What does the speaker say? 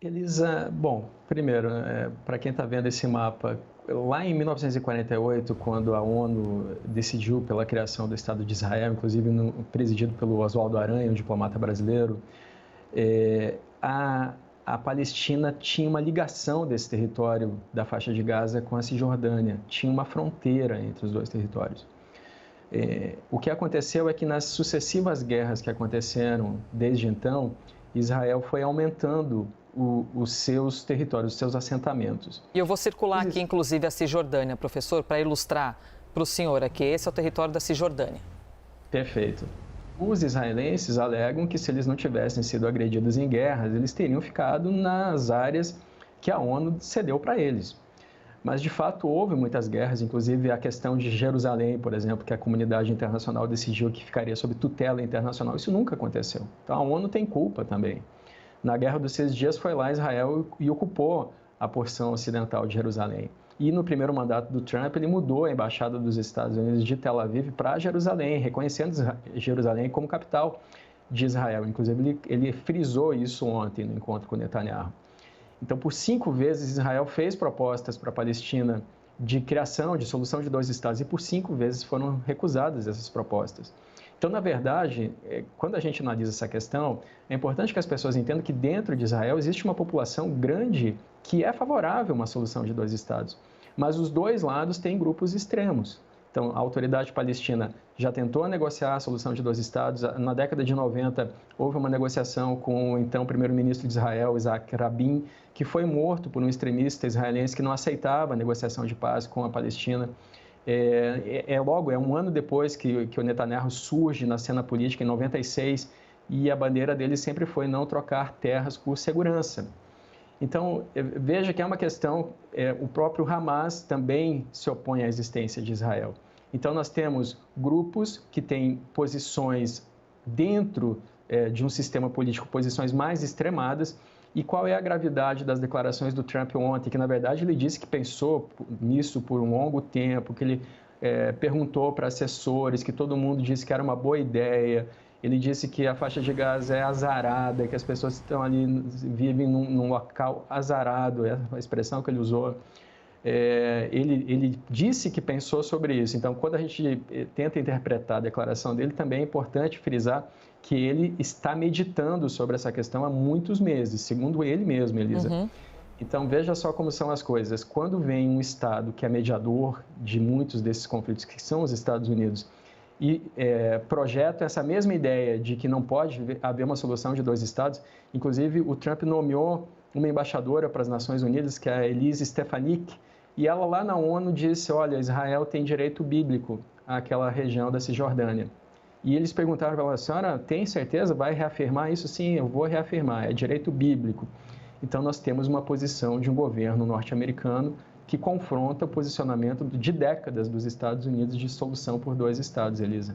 Elisa, bom, primeiro, para quem está vendo esse mapa, lá em 1948, quando a ONU decidiu pela criação do Estado de Israel, inclusive presidido pelo Oswaldo Aranha, um diplomata brasileiro, a Palestina tinha uma ligação desse território da faixa de Gaza com a Cisjordânia, tinha uma fronteira entre os dois territórios. O que aconteceu é que nas sucessivas guerras que aconteceram desde então, Israel foi aumentando os seus territórios, os seus assentamentos. E eu vou circular aqui, inclusive, a Cisjordânia, professor, para ilustrar para o senhor aqui. Esse é o território da Cisjordânia. Perfeito. Os israelenses alegam que se eles não tivessem sido agredidos em guerras, eles teriam ficado nas áreas que a ONU cedeu para eles. Mas, de fato, houve muitas guerras, inclusive a questão de Jerusalém, por exemplo, que a comunidade internacional decidiu que ficaria sob tutela internacional. Isso nunca aconteceu. Então, a ONU tem culpa também. Na Guerra dos 6 Dias foi lá Israel e ocupou a porção ocidental de Jerusalém. E no primeiro mandato do Trump, ele mudou a embaixada dos Estados Unidos de Tel Aviv para Jerusalém, reconhecendo Jerusalém como capital de Israel. Inclusive, ele frisou isso ontem no encontro com Netanyahu. Então, por 5 vezes, Israel fez propostas para a Palestina de criação, de solução de 2 estados, e por 5 vezes foram recusadas essas propostas. Então, na verdade, quando a gente analisa essa questão, é importante que as pessoas entendam que dentro de Israel existe uma população grande que é favorável a uma solução de 2 estados, mas os dois lados têm grupos extremos. Então, a autoridade palestina já tentou negociar a solução de 2 estados. Na década de 90, houve uma negociação com o então primeiro-ministro de Israel, Isaac Rabin, que foi morto por um extremista israelense que não aceitava a negociação de paz com a Palestina. É um ano depois que o Netanyahu surge na cena política, em 96, e a bandeira dele sempre foi não trocar terras por segurança. Então, veja que é uma questão, o próprio Hamas também se opõe à existência de Israel. Então, nós temos grupos que têm posições dentro de um sistema político, posições mais extremadas. E qual é a gravidade das declarações do Trump ontem? Que, na verdade, ele disse que pensou nisso por um longo tempo, que ele perguntou para assessores, que todo mundo disse que era uma boa ideia. Ele disse que a faixa de Gaza é azarada, que as pessoas estão ali, vivem num local azarado, é a expressão que ele usou. Ele disse que pensou sobre isso. Então, quando a gente tenta interpretar a declaração dele, também é importante frisar que ele está meditando sobre essa questão há muitos meses, segundo ele mesmo, Elisa. Uhum. Então, veja só como são as coisas. Quando vem um Estado que é mediador de muitos desses conflitos, que são os Estados Unidos, e projeta essa mesma ideia de que não pode haver uma solução de 2 estados. Inclusive, o Trump nomeou uma embaixadora para as Nações Unidas, que é a Elise Stefanik, e ela lá na ONU disse, olha, Israel tem direito bíblico àquela região da Cisjordânia. E eles perguntaram para ela, a senhora tem certeza? Vai reafirmar isso? Sim, eu vou reafirmar, é direito bíblico. Então, nós temos uma posição de um governo norte-americano que confronta o posicionamento de décadas dos Estados Unidos de solução por 2 estados, Elisa.